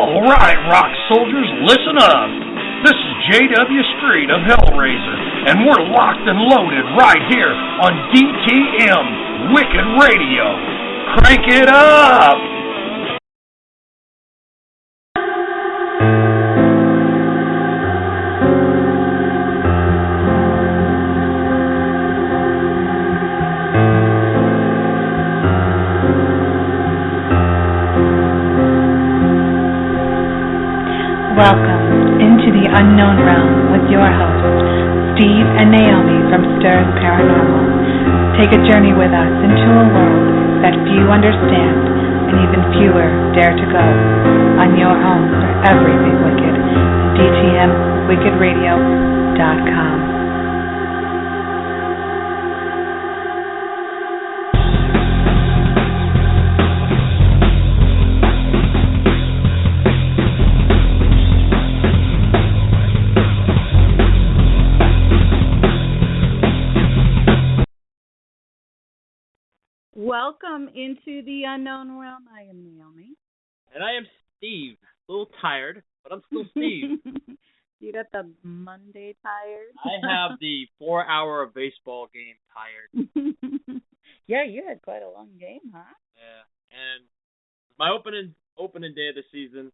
All right, rock soldiers, listen up. This is J.W. Street of Hellraiser, and we're locked and loaded right here on D.T.M. Wicked Radio. Crank it up! Welcome into the unknown realm with your hosts, Steve and Naomi from STURS Paranormal. Take a journey with us into a world that few understand and even fewer dare to go. On your home for everything wicked, DTMWickedRadio.com. Welcome into the unknown realm. I am Naomi. And I am Steve. A little tired, but I'm still Steve. You got the Monday tired? I have the 4-hour baseball game tired. Yeah, you had quite a long game, huh? Yeah, and my opening day of the season,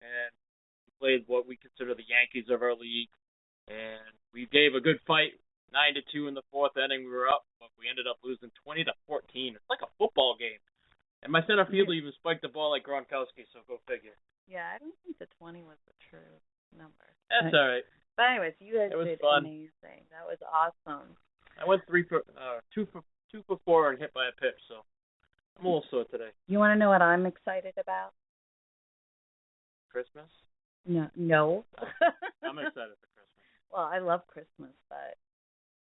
and we played what we consider the Yankees of our league, and we gave a good fight. 9-2 in the fourth inning, we were up, but we ended up losing 20-14. It's like a football game. And my center fielder even spiked the ball like Gronkowski, so go figure. Yeah, I don't think the 20 was the true number. That's all right. But anyways, you guys did fun. Amazing. That was awesome. I went 2 for 4 and hit by a pitch, so I'm a little sore today. You want to know what I'm excited about? Christmas? No. I'm excited for Christmas. Well, I love Christmas, but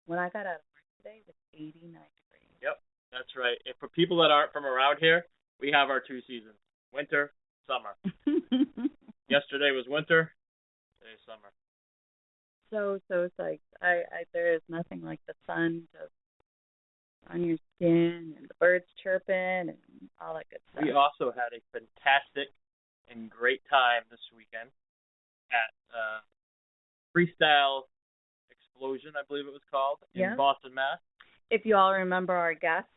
when I got out of work today, it was 89 degrees. Yep, that's right. And for people that aren't from around here, we have our 2 seasons, winter, summer. Yesterday was winter, today's summer. So psyched. There is nothing like the sun just on your skin and the birds chirping and all that good stuff. We also had a fantastic and great time this weekend at Freestyle Explosion, I believe it was called, in Boston, Mass. If you all remember our guest,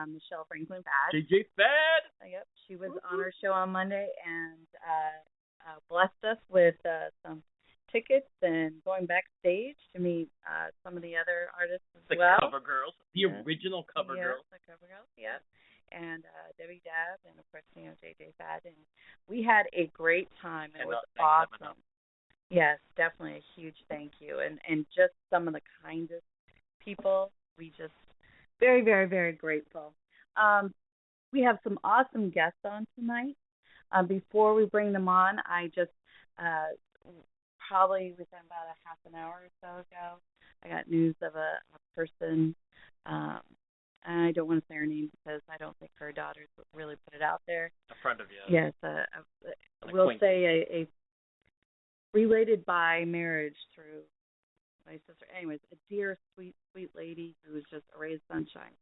Michelle Franklin Fad. JJ Fad! Yep, she was on our show on Monday and blessed us with some tickets and going backstage to meet some of the other artists as well. The cover girls, the original cover girls. The cover girls, yeah. And Debbie Dab and, of course, JJ Fad. And we had a great time. It was awesome. Yes, definitely a huge thank you. And just some of the kindest people. We just very, very, very grateful. We have some awesome guests on tonight. Before we bring them on, I just probably within about a half an hour or so ago, I got news of a person. I don't want to say her name because I don't think her daughters would really put it out there. A friend of yours. Yes, we'll say a related by marriage through my sister. Anyways, a dear, sweet, sweet lady who was just a ray of sunshine,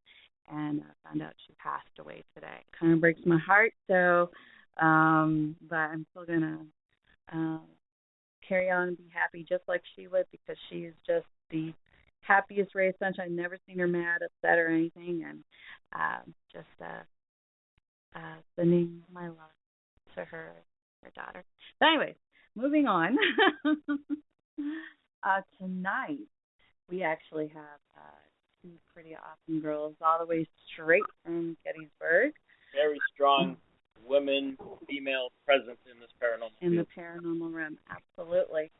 and found out she passed away today. Kind of breaks my heart, so, but I'm still going to carry on and be happy just like she would because she is just the happiest ray of sunshine. Never seen her mad, upset, or anything, and just sending my love to her daughter. But anyways, moving on. Tonight, we actually have 2 pretty awesome girls all the way straight from Gettysburg. Very strong women, female presence in this paranormal in field. the paranormal realm, absolutely.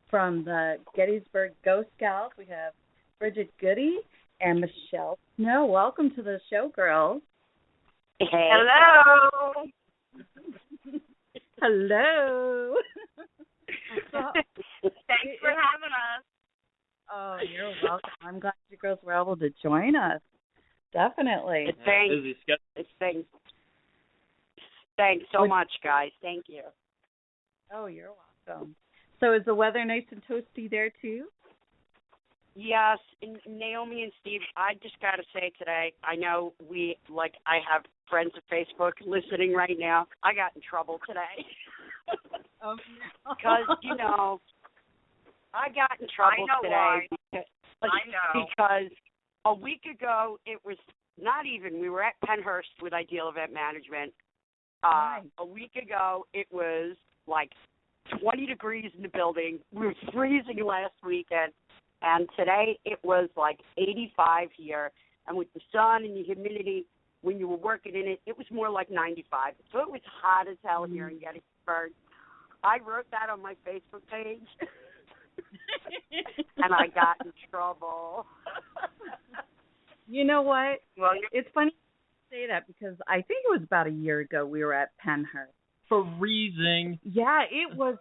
From the Gettysburg Ghost Gals, we have Bridget Goody and Michelle Snow. Welcome to the show, girls. Hey. Hello. Hello. Thanks for having us. Oh, you're welcome. I'm glad you girls were able to join us. Definitely. Thanks so much, guys. Thank you. Oh, you're welcome. So is the weather nice and toasty there, too? Yes, and Naomi and Steve, I just got to say today, I know I have friends at Facebook listening right now. I got in trouble today. Because, I got in trouble today. Because a week ago, it was not even, we were at Penhurst with Ideal Event Management. A week ago, it was like 20 degrees in the building. We were freezing last weekend. And today it was like 85 here. And with the sun and the humidity, when you were working in it, it was more like 95. So it was hot as hell here in Gettysburg. I wrote that on my Facebook page. And I got in trouble. You know what? Well, it's funny you say that because I think it was about a year ago we were at Penhurst. Freezing. Yeah, it was.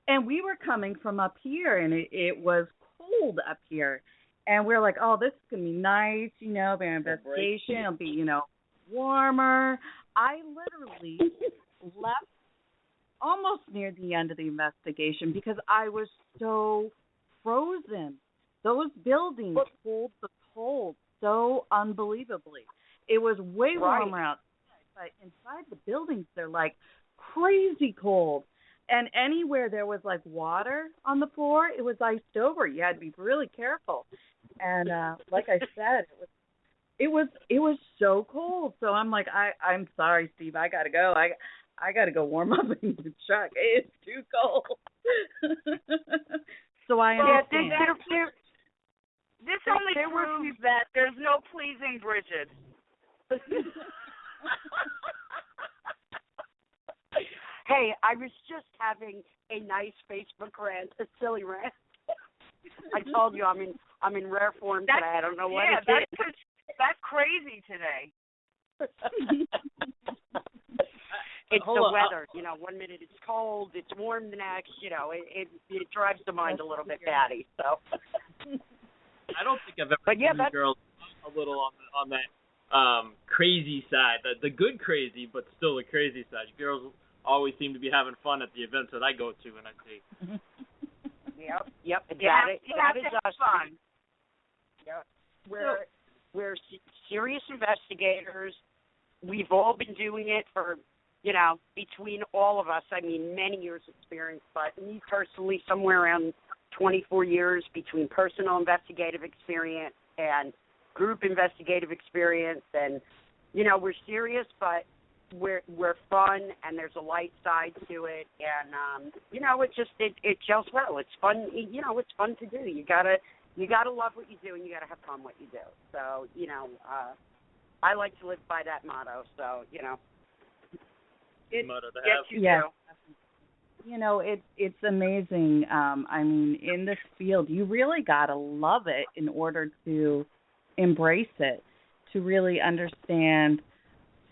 And we were coming from up here, and it was cold up here. And we were like, oh, this is going to be nice, their investigation. It'll be, warmer. I literally left almost near the end of the investigation because I was so frozen. Those buildings hold the cold so unbelievably. It was way warmer outside, but inside the buildings, they're like crazy cold. And anywhere there was like water on the floor, it was iced over. You had to be really careful. And like I said, it was so cold. So I'm like, I'm sorry, Steve, I gotta go. I gotta go warm up in the truck. It's too cold. So I understand. This only proves that there's no pleasing Bridget. Hey, I was just having a nice Facebook rant, a silly rant. I told you I'm in rare form today. I don't know what it is. That's crazy today. It's the weather. 1 minute it's cold, it's warm the next. It drives the mind a little bit batty. So. I don't think I've ever seen girls a little on that crazy side, the good crazy, but still the crazy side. Girls always seem to be having fun at the events that I go to and I see. Yep. That is us. Fun. Yep. We're serious investigators. We've all been doing it for, between all of us, many years experience, but me personally, somewhere around 24 years between personal investigative experience and group investigative experience. And, we're serious, but we're fun, and there's a light side to it, and it gels well. It's fun, it's fun to do. You gotta love what you do, and you gotta have fun what you do. So I like to live by that motto. So it's motto to have. Yeah. It's amazing. In this field, you really gotta love it in order to embrace it, to really understand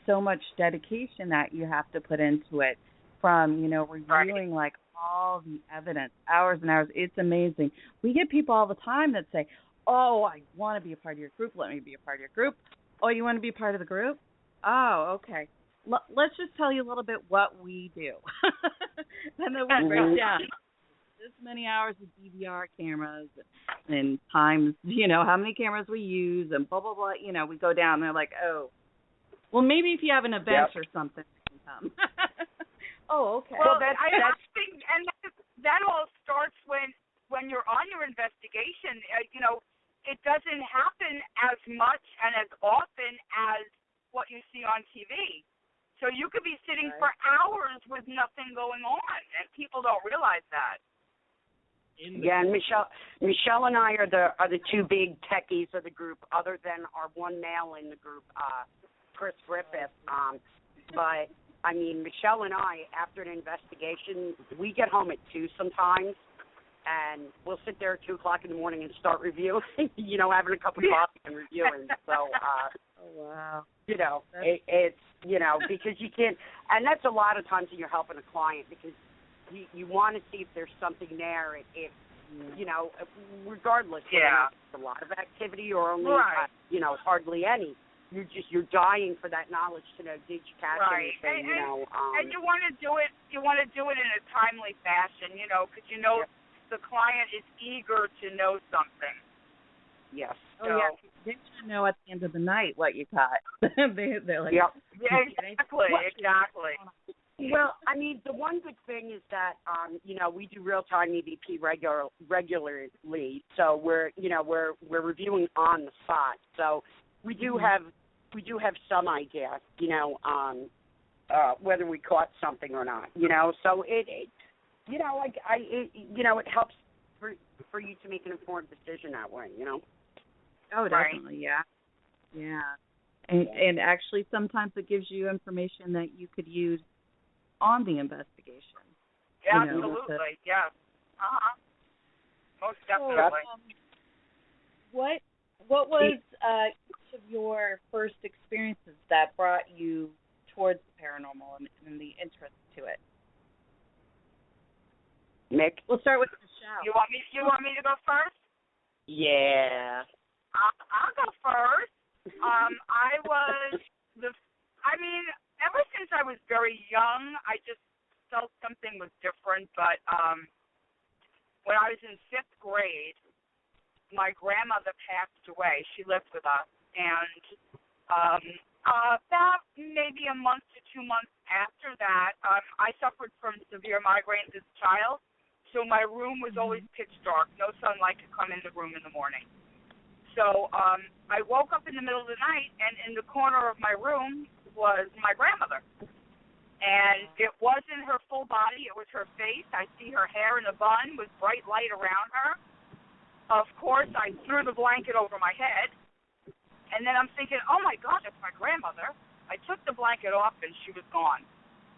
so much dedication that you have to put into it, from reviewing like all the evidence, hours and hours. It's amazing. We get people all the time that say, oh, I want to be a part of your group, let me be a part of your group. Oh, you want to be a part of the group? Oh, okay, let's just tell you a little bit what we do. And then we break down this many hours of DVR cameras and times, how many cameras we use and blah blah blah. We go down, they're like, oh, well, maybe if you have an event or something, you can come. Oh, okay. Well, that all starts when you're on your investigation. It doesn't happen as much and as often as what you see on TV. So you could be sitting for hours with nothing going on, and people don't realize that. Yeah, and Michelle and I are the two big techies of the group, other than our one male in the group, Chris Griffith. But Michelle and I, after an investigation, we get home at 2 sometimes, and we'll sit there at 2 o'clock in the morning and start reviewing, having a cup of coffee and reviewing. So, oh, wow. It's, because you can't, and that's a lot of times when you're helping a client, because you want to see if there's something there, if regardless, whether it's a lot of activity or only, hardly any. You're dying for that knowledge to know, did you catch anything, and you want to do it in a timely fashion, because the client is eager to know something. Yes. Oh, yeah. They want to know at the end of the night what you caught. They're like, yep. Yeah, exactly. Well, I mean, the one good thing is that, we do real-time EVP regularly, so we're reviewing on the spot. So we do have some idea, whether we caught something or not, So it helps for you to make an informed decision that way, Oh, definitely, right. Yeah. And actually, sometimes it gives you information that you could use on the investigation. Yeah, absolutely. Yeah. Most definitely. What was each of your first experiences that brought you towards the paranormal and the interest to it? Nick, we'll start with Michelle. You want me to go first? Yeah. I'll go first. Ever since I was very young, I just felt something was different. But when I was in 5th grade, my grandmother passed away. She lived with us. And about maybe a month to 2 months after that, I suffered from severe migraines as a child. So my room was always pitch dark. No sunlight could come in the room in the morning. So I woke up in the middle of the night, and in the corner of my room was my grandmother. And it wasn't her full body. It was her face. I see her hair in a bun with bright light around her. Of course, I threw the blanket over my head. And then I'm thinking, oh, my God, that's my grandmother. I took the blanket off, and she was gone.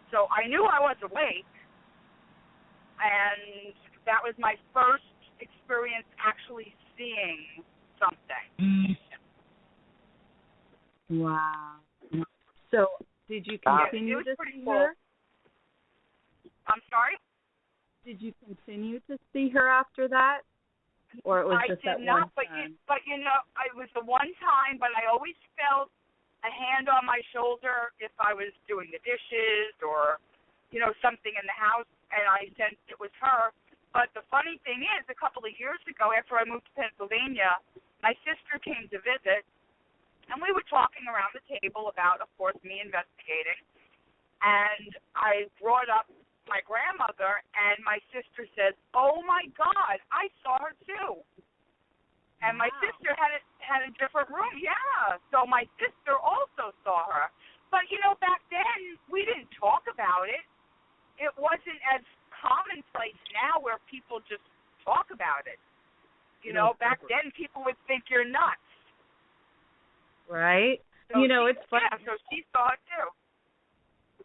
So I knew I was awake. And that was my first experience actually seeing something. Wow. So did you continue to see her? I'm sorry? Did you continue to see her after that? Or it was just that one time? I did not, but it was the one time, but I always felt a hand on my shoulder if I was doing the dishes or, something in the house, and I sensed it was her. But the funny thing is, a couple of years ago, after I moved to Pennsylvania, my sister came to visit, and we were talking around the table about, of course, me investigating. And I brought up my grandmother, and my sister says, oh, my God, I saw her, too. And my sister had a different room, yeah. So my sister also saw her. But, back then, we didn't talk about it. It wasn't as commonplace now where people just talk about it. Back then, people would think you're nuts. Right? So it's funny. Yeah, so she saw it, too.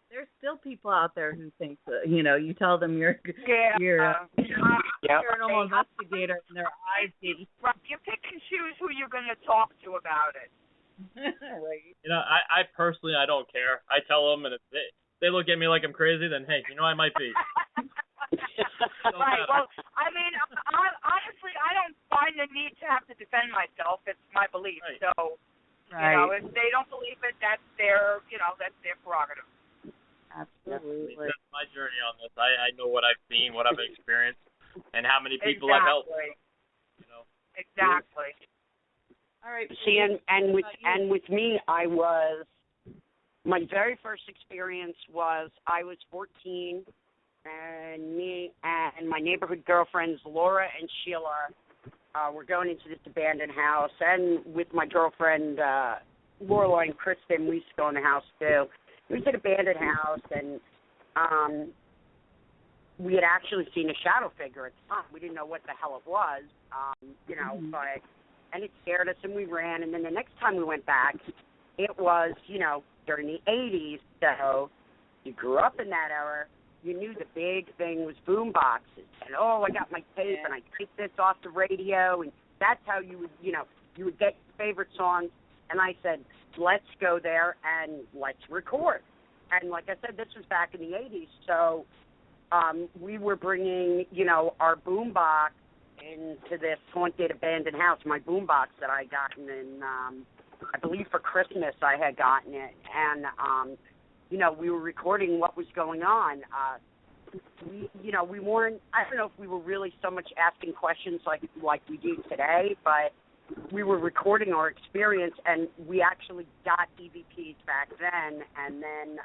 There's still people out there who think that, you tell them you're paranormal investigator and their eyes get you pick and choose who you're going to talk to about it. Right. I personally, I don't care. I tell them, and if they look at me like I'm crazy, then hey, I might be. Right. Well, honestly, I don't find the need to have to defend myself. It's my belief. Right. So, if they don't believe it, that's their prerogative. Absolutely. That's my journey on this. I know what I've seen, what I've experienced, and how many people I've helped. Exactly. All right. See, and with me, my very first experience was I was 14, and me and my neighborhood girlfriends Laura and Sheila were going into this abandoned house, and with my girlfriend Lorelai and Kristen, we used to go in the house too. It was an abandoned house, and we had actually seen a shadow figure at the time. We didn't know what the hell it was, and it scared us, and we ran. And then the next time we went back, it was, during the 80s, so you grew up in that era, you knew the big thing was boom boxes. And, I got my tape, and I taped this off the radio, and that's how you would, you would get your favorite songs. And I said, let's go there and let's record. And like I said, this was back in the 80s, so we were bringing, our boom box into this haunted abandoned house, my boom box that I gotten in, I believe for Christmas I had gotten it. And, we were recording what was going on. We weren't, I don't know if we were really so much asking questions like we do today, but we were recording our experience, and we actually got EVPs back then, and then